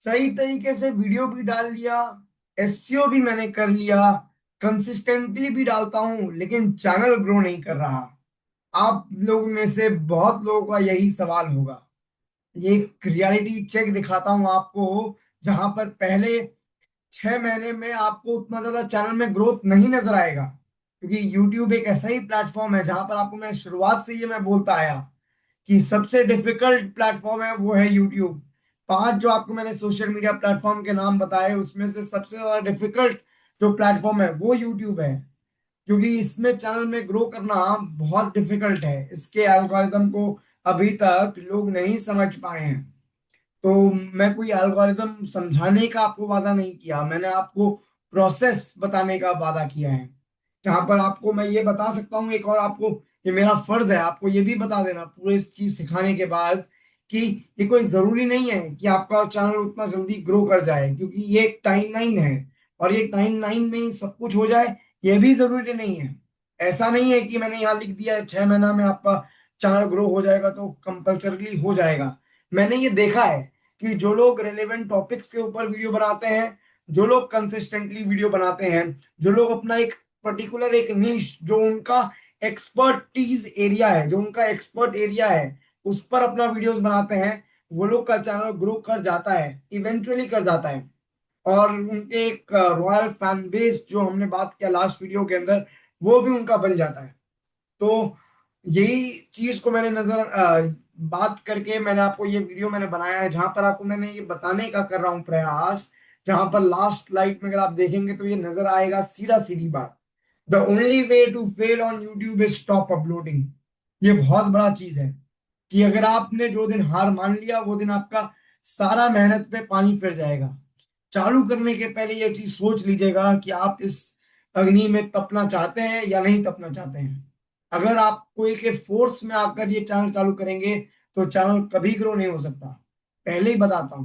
सही तरीके से वीडियो भी डाल लिया, एसईओ भी मैंने कर लिया, कंसिस्टेंटली भी डालता हूं, लेकिन चैनल ग्रो नहीं कर रहा। आप लोग में से बहुत लोगों का यही सवाल होगा। ये एक रियलिटी चेक दिखाता हूं आपको, जहां पर पहले 6 महीने में आपको उतना ज्यादा चैनल में ग्रोथ नहीं नजर आएगा, क्योंकि यूट्यूब एक ऐसा ही प्लेटफॉर्म है जहां पर आपको मैं शुरुआत से ये मैं बोलता आया कि सबसे डिफिकल्ट प्लेटफॉर्म है वो है यूट्यूब। 5 जो आपको मैंने सोशल मीडिया प्लेटफॉर्म के नाम बताए, उसमें से सबसे ज्यादा डिफिकल्ट जो प्लेटफॉर्म है वो यूट्यूब है, क्योंकि इसमें चैनल में ग्रो करना बहुत डिफिकल्ट है। इसके एल्गोरिदम को अभी तक लोग नहीं समझ पाए हैं। तो मैं कोई एल्गोरिदम समझाने का आपको वादा नहीं किया, मैंने आपको प्रोसेस बताने का वादा किया है। जहां पर आपको मैं ये बता सकता हूँ एक, और आपको ये मेरा फर्ज है आपको ये भी बता देना पूरे इस चीज सिखाने के बाद, कि ये कोई जरूरी नहीं है कि आपका चैनल उतना जल्दी ग्रो कर जाए, क्योंकि ये एक टाइमलाइन है, और ये टाइमलाइन में ही सब कुछ हो जाए ये भी जरूरी नहीं है। ऐसा नहीं है कि मैंने यहाँ लिख दिया है 6 महीना में आपका चैनल ग्रो हो जाएगा तो कंपल्सरली हो जाएगा। मैंने ये देखा है कि जो लोग रेलेवेंट टॉपिक्स के ऊपर वीडियो बनाते हैं, जो लोग कंसिस्टेंटली वीडियो बनाते हैं, जो लोग अपना एक पर्टिकुलर एक नीश जो उनका एक्सपर्टीज एरिया है, जो उनका एक्सपर्ट एरिया है, उस पर अपना वीडियोस बनाते हैं, वो लोग का चैनल ग्रो कर जाता है, इवेंचुअली कर जाता है। और उनके एक रॉयल फैन बेस जो हमने बात किया लास्ट वीडियो के अंदर, वो भी उनका बन जाता है। तो यही चीज को मैंने बात करके मैंने आपको ये वीडियो मैंने बनाया है, जहां पर आपको मैंने ये बताने का कर रहा हूँ प्रयास। जहां पर लास्ट स्लाइड में अगर आप देखेंगे तो ये नजर आएगा सीधा सीधी बात, the only way to fail on YouTube is stop uploading. ये बहुत बड़ा चीज है कि अगर आपने जो दिन हार मान लिया वो दिन आपका सारा मेहनत पे पानी फिर जाएगा। चालू करने के पहले ये चीज सोच लीजिएगा कि आप इस अग्नि में तपना चाहते हैं या नहीं तपना चाहते हैं। अगर आप कोई के फोर्स में आकर ये चैनल चालू करेंगे तो चैनल कभी ग्रो नहीं हो सकता, पहले ही बताता हूं।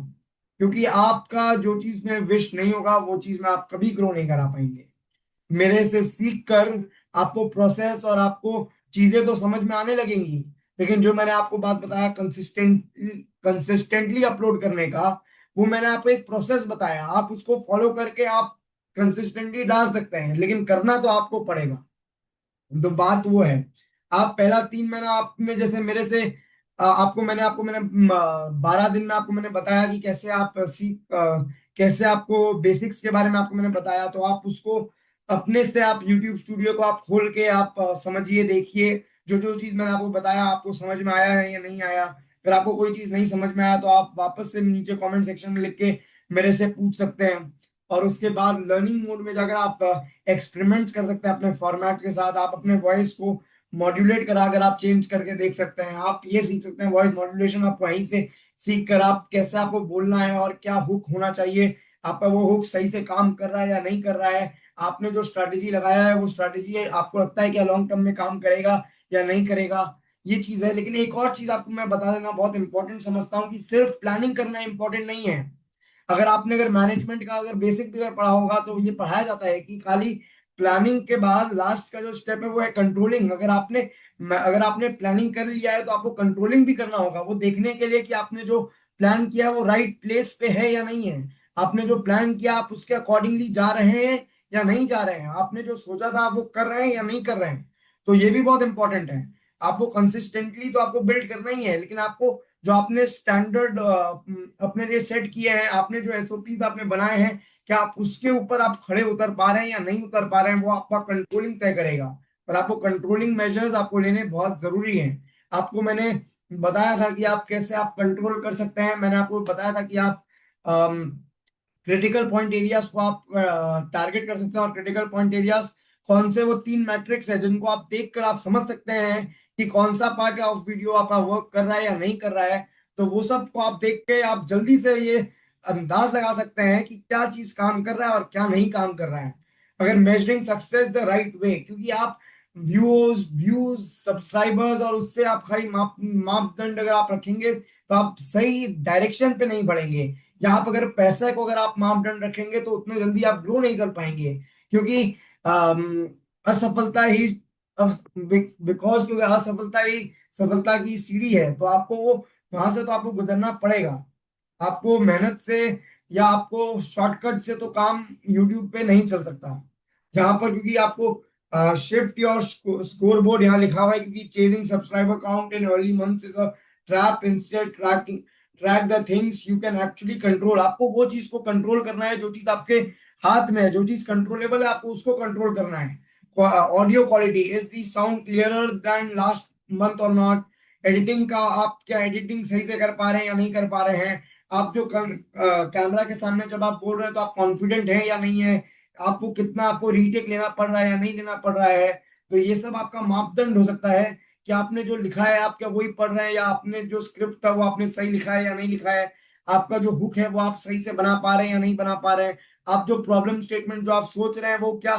क्योंकि आपका जो चीज में विश नहीं होगा वो चीज में आप कभी ग्रो नहीं करा पाएंगे। मेरे से सीख कर आपको प्रोसेस और आपको चीजें तो समझ में आने लगेंगी, लेकिन जो मैंने आपको बात बताया कंसिस्टेंटली अपलोड करने का, वो मैंने आपको एक प्रोसेस बताया, आप उसको फॉलो करके आप कंसिस्टेंटली डाल सकते हैं, लेकिन करना तो आपको पड़ेगा। तो बात वो है, आप पहला 3 महीना आपने जैसे मेरे से आपको मैंने 12 दिन में आपको मैंने बताया कि कैसे आप कैसे आपको बेसिक्स के बारे में आपको मैंने बताया, तो आप उसको अपने से आप यूट्यूब स्टूडियो को आप खोल के आप समझिए, देखिए जो जो चीज मैंने आपको बताया आपको समझ में आया है या नहीं आया। अगर आपको कोई चीज नहीं समझ में आया तो आप वापस से नीचे कमेंट सेक्शन में लिख के मेरे से पूछ सकते हैं। और उसके बाद लर्निंग मोड में जाकर आप एक्सपेरिमेंट्स कर सकते हैं अपने फॉर्मेट के साथ, आप अपने वॉइस को मॉड्यूलेट करा कर आप चेंज करके देख सकते हैं। आप ये सीख सकते हैं वॉइस मॉड्यूलेशन, आप वहीं से सीख कर आप कैसे आपको बोलना है और क्या हुक होना चाहिए, आपका वो हुक सही से काम कर रहा है या नहीं कर रहा है, आपने जो स्ट्रैटेजी लगाया है वो स्ट्रैटेजी आपको लगता है कि लॉन्ग टर्म में काम करेगा या नहीं करेगा। ये चीज है। लेकिन एक और चीज आपको मैं बता देना बहुत इंपॉर्टेंट समझता हूँ, कि सिर्फ प्लानिंग करना इंपॉर्टेंट नहीं है। अगर मैनेजमेंट का अगर बेसिक भी अगर पढ़ा होगा तो ये पढ़ाया जाता है कि खाली प्लानिंग के बाद लास्ट का जो स्टेप है वो है कंट्रोलिंग। अगर आपने प्लानिंग कर लिया है तो आपको कंट्रोलिंग भी करना होगा, वो देखने के लिए कि आपने जो प्लान किया है वो राइट प्लेस पे है या नहीं है। आपने जो प्लान किया आप उसके अकॉर्डिंगली जा रहे हैं या नहीं जा रहे हैं, आपने जो सोचा था आप वो कर रहे हैं या नहीं कर रहे हैं। तो ये भी बहुत इंपॉर्टेंट है। आपको कंसिस्टेंटली तो आपको बिल्ड करना ही है, लेकिन आपको जो आपने स्टैंडर्ड अपने लिए सेट किए हैं, आपने जो एसओपीज आपने बनाए हैं, क्या आप उसके ऊपर आप खड़े उतर पा रहे हैं या नहीं उतर पा रहे हैं, वो आपका कंट्रोलिंग तय करेगा। पर आपको कंट्रोलिंग मेजर्स आपको लेने बहुत जरूरी हैं। आपको मैंने बताया था कि आप कैसे आप कंट्रोल कर सकते हैं, मैंने आपको बताया था कि आप क्रिटिकल पॉइंट एरियाज को आप टारगेट कर सकते हैं, और क्रिटिकल पॉइंट एरियाज कौन से, वो 3 मैट्रिक्स है जिनको आप देखकर आप समझ सकते हैं कि कौन सा पार्ट ऑफ वीडियो आपका वर्क कर रहा है या नहीं कर रहा है। तो वो सब को आप देख के आप जल्दी से ये अंदाज लगा सकते हैं कि क्या चीज काम कर रहा है और क्या नहीं काम कर रहा है। अगर measuring success the right way, क्योंकि आप व्यूज व्यूज सब्सक्राइबर्स और उससे आप खाली मापदंड अगर आप रखेंगे तो आप सही डायरेक्शन पे नहीं बढ़ेंगे। यहाँ पर अगर पैसे को अगर आप मापदंड रखेंगे तो उतने जल्दी आप ग्रो नहीं कर पाएंगे, क्योंकि असफलता ही बिकॉज क्योंकि असफलता ही सफलता की सीढ़ी है, तो आपको वो वहां से तो आपको गुजरना पड़ेगा। आपको मेहनत से या आपको शॉर्टकट से तो काम यूट्यूब पे नहीं चल सकता। जहां पर क्योंकि आपको शिफ्ट योर स्कोर बोर्ड यहाँ लिखा हुआ है, क्योंकि chasing subscriber count in early months is a trap, instead tracking track the things you can actually control. आपको वो चीज को कंट्रोल करना है जो चीज आपके हाथ में है, जो चीज कंट्रोलेबल है, आपको उसको कंट्रोल करना है। Audio quality, is the sound clearer than last month और नॉट। एडिटिंग का, आप क्या एडिटिंग सही से कर पा रहे हैं या नहीं कर पा रहे हैं। आप जो कैमरा के सामने जब आप बोल रहे हैं तो आप कॉन्फिडेंट हैं या नहीं है। आपको कितना, आपको रीटेक लेना पड़ रहा है या नहीं लेना पड़ रहा है। तो ये सब आपका मापदंड हो सकता है कि आपने जो लिखा है आप क्या वही पढ़ रहे हैं, या आपने जो स्क्रिप्ट था वो आपने सही लिखा है या नहीं लिखा है। आपका जो हुक है वो आप सही से बना पा रहे हैं या नहीं बना पा रहे हैं। आप जो प्रॉब्लम स्टेटमेंट जो आप सोच रहे हैं वो क्या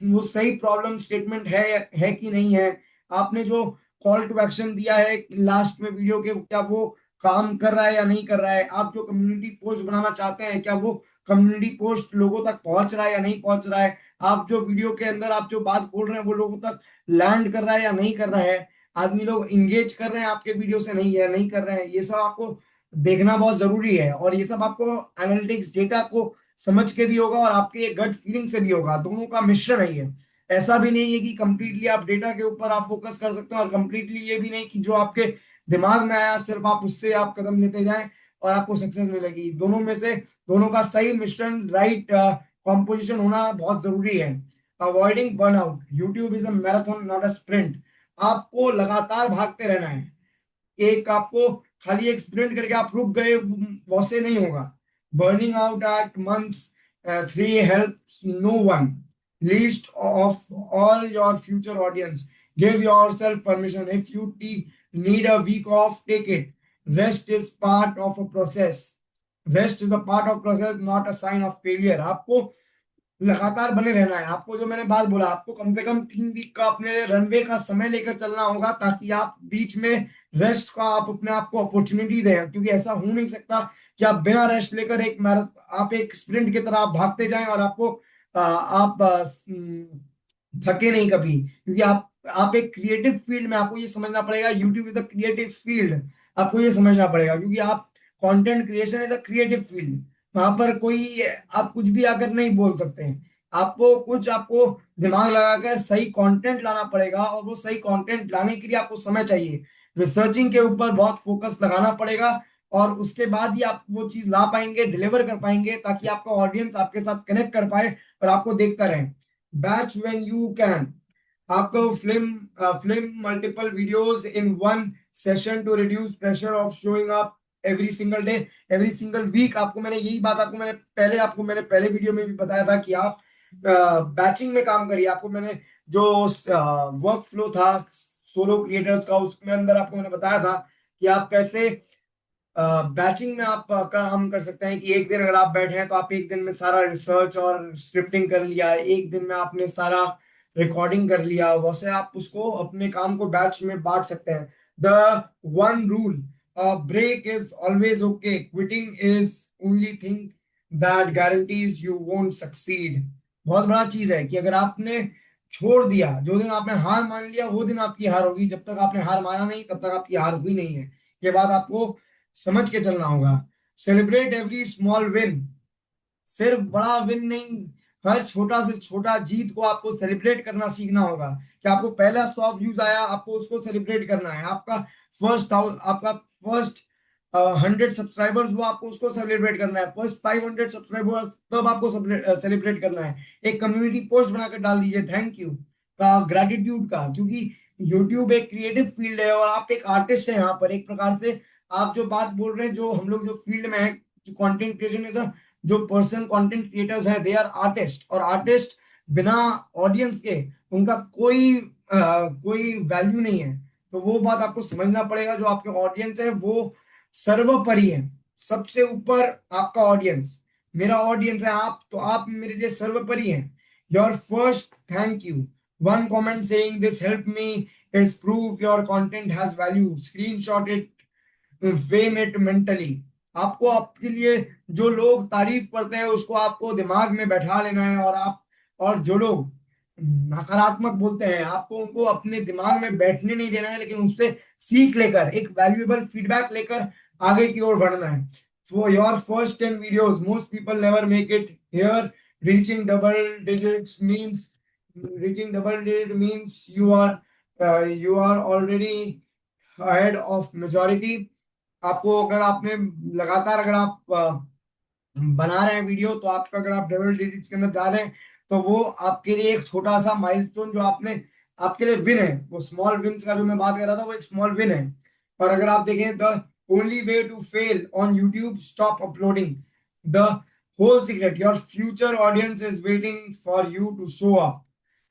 वो सही प्रॉब्लम स्टेटमेंट है कि नहीं है। आपने जो कॉल टू एक्शन दिया है लास्ट में वीडियो के, क्या वो काम कर रहा है या नहीं कर रहा है। आप जो कम्युनिटी पोस्ट बनाना चाहते हैं, क्या वो कम्युनिटी पोस्ट लोगों तक पहुंच रहा है या नहीं पहुंच रहा है। आप जो वीडियो के अंदर आप जो बात बोल रहे हैं वो लोगों तक लैंड कर रहा है या नहीं कर रहा है। आदमी लोग इंगेज कर रहे हैं आपके वीडियो से, नहीं है नहीं कर रहे हैं। ये सब आपको देखना बहुत जरूरी है, और ये सब आपको एनालिटिक्स डेटा को समझ के भी होगा और आपके एक गट फीलिंग से भी होगा। दोनों का मिश्रण है ये। ऐसा भी नहीं है कि कंप्लीटली आप डेटा के ऊपर आप फोकस कर सकते हैं, और कंप्लीटली ये भी नहीं कि जो आपके दिमाग में आया सिर्फ आप उससे आप कदम लेते जाएं और आपको सक्सेस मिलेगी। दोनों में से, दोनों का सही मिश्रण, राइट कॉम्पोजिशन होना बहुत जरूरी है। Avoiding burnout, YouTube is a marathon not a sprint. आपको लगातार भागते रहना है। एक आपको खाली एक स्प्रिंट करके आप रुक गए वैसे नहीं होगा। Burning out at months 3 helps no one, least of all your future audience. Give yourself permission, if you need a week off, take it. Rest is part of a process, rest is a part of process not a sign of failure. आपको लगातार बने रहना है। आपको जो मैंने बात बोला, आपको कम से कम 3 वीक का अपने रनवे का समय लेकर चलना होगा, ताकि आप बीच में रेस्ट का आप अपने आप को अपॉर्चुनिटी दें। क्योंकि ऐसा हो नहीं सकता कि आप बिना रेस्ट लेकर एक मैराथन, आप एक स्प्रिंट की तरह आप भागते जाएं और आपको थके नहीं कभी। क्योंकि आप एक क्रिएटिव फील्ड में, आपको ये समझना पड़ेगा YouTube is a creative field. आपको ये समझना पड़ेगा, क्योंकि आप content creation is a creative field. वहां पर कोई आप कुछ भी आकर नहीं बोल सकते हैं। आपको दिमाग लगाकर सही कंटेंट लाना पड़ेगा, और वो सही कंटेंट लाने के लिए आपको समय चाहिए। रिसर्चिंग के ऊपर बहुत फोकस लगाना पड़ेगा, और उसके बाद ही आप वो चीज ला पाएंगे, डिलीवर कर पाएंगे, ताकि आपका ऑडियंस आपके साथ कनेक्ट कर पाए और आपको देखता रहे। बैच व्हेन यू कैन, आपको film multiple videos in one session to reduce pressure of showing up every single day, every single week. आपको मैंने यही बात मैंने पहले वीडियो में भी बताया था कि आप बैचिंग में काम करिए। आपको मैंने जो वर्क फ्लो था सोलो क्रिएटर्स का, उसमें अंदर आपको मैंने बताया था कि आप कैसे बैचिंग में आप काम कर सकते हैं। कि एक दिन अगर आप बैठे हैं तो आप एक दिन में सारा रिसर्च और स्क्रिप्टिंग कर लिया, एक दिन में आपने सारा रिकॉर्डिंग कर लिया, वैसे आप उसको अपने काम को बैच में बांट सकते हैं। The one rule, break is always okay, quitting is only thing that guarantees you won't succeed. बहुत बड़ा चीज है कि अगर आपने छोड़ दिया, जो दिन आपने हार मान लिया वो दिन आपकी हार होगी। जब तक आपने हार माना नहीं तब तक आपकी हार हुई नहीं है। ये बात आपको समझ के चलना होगा। सेलिब्रेट एवरी स्मॉल विन, सिर्फ बड़ा विन नहीं, हर छोटा से छोटा जीत को आपको सेलिब्रेट करना सीखना होगा। कि आपको पहला 100 व्यूज आया, आपको उसको सेलिब्रेट करना है। आपका फर्स्ट 100 सब्सक्राइबर्स, वो आपको उसको सेलिब्रेट करना है। फर्स्ट 500 सब्सक्राइबर्स, तब आपको सेलिब्रेट करना है। एक कम्युनिटी पोस्ट बनाकर डाल दीजिए थैंक यू का, ग्रेटिट्यूड का। क्योंकि यूट्यूब एक क्रिएटिव फील्ड है और आप एक आर्टिस्ट हैं यहाँ पर, एक प्रकार से। आप जो बात बोल रहे हैं, जो हम लोग जो फील्ड में है, कंटेंट क्रिएशन इज, जो पर्सन कंटेंट क्रिएटर्स है दे आर आर्टिस्ट। और आर्टिस्ट बिना ऑडियंस के उनका कोई वैल्यू नहीं है। तो वो बात आपको समझना पड़ेगा। जो आपके ऑडियंस है वो सर्वोपरि है, सबसे ऊपर आपका ऑडियंस। मेरा ऑडियंस है आप, तो आप मेरे लिए सर्वोपरि हैं। Your first thank you, one comment saying this help me is proof your content has value, screenshot it, वेम इट मेंटली। आपको आपके लिए जो लोग तारीफ करते हैं उसको आपको दिमाग में बैठा लेना है। और जो लोग नकारात्मक बोलते हैं, आपको उनको अपने दिमाग में बैठने नहीं देना है, लेकिन उससे सीख लेकर, एक वैल्यूएबल फीडबैक लेकर आगे की ओर बढ़ना है। for your first 10 videos. Most people never make it here. Reaching double digit means you are already ahead of majority. आपको अगर आपने लगातार अगर आप बना रहे हैं वीडियो, तो आपका अगर आप डबल डिजिट्स के अंदर जा रहे हैं तो वो आपके लिए एक छोटा सा माइलस्टोन जो आपने आपके लिए विन है। वो स्मॉल विन्स का जो मैं बात कर रहा था वो एक स्मॉल विन है। और अगर आप देखें, the only way to fail on YouTube, stop uploading. The whole secret, your future audience is waiting for you to show up.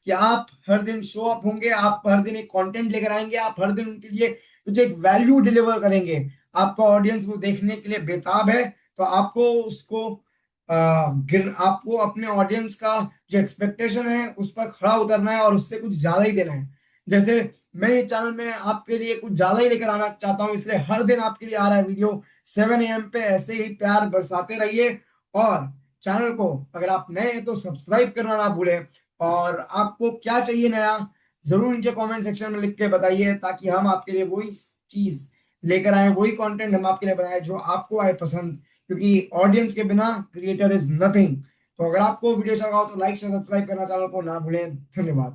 कि आप हर दिन शो अप होंगे, आप हर दिन एक कंटेंट लेकर आएंगे, आप हर दिन उनके लिए कुछ एक वैल्यू डिलीवर करेंगे। आपका ऑडियंस वो देखने के लिए बेताब है। तो आपको उसको आपको अपने ऑडियंस का जो एक्सपेक्टेशन है उस पर खड़ा उतरना है और उससे कुछ ज्यादा ही देना है। जैसे मैं ये चैनल में आपके लिए कुछ ज्यादा ही लेकर आना चाहता हूँ, इसलिए हर दिन आपके लिए आ रहा है वीडियो 7 AM पे। ऐसे ही प्यार बरसाते रहिए। और चैनल को अगर आप नए हैं तो सब्सक्राइब करना ना भूलें। और आपको क्या चाहिए नया, जरूर नीचे कमेंट सेक्शन में लिख के बताइए, ताकि हम आपके लिए वही चीज लेकर आए, वही कंटेंट हम आपके लिए बनाए जो आपको आए पसंद। क्योंकि ऑडियंस के बिना क्रिएटर इज नथिंग। तो अगर आपको वीडियो अच्छा लगा हो तो लाइक से सब्सक्राइब करना चैनल को ना भूलें। धन्यवाद।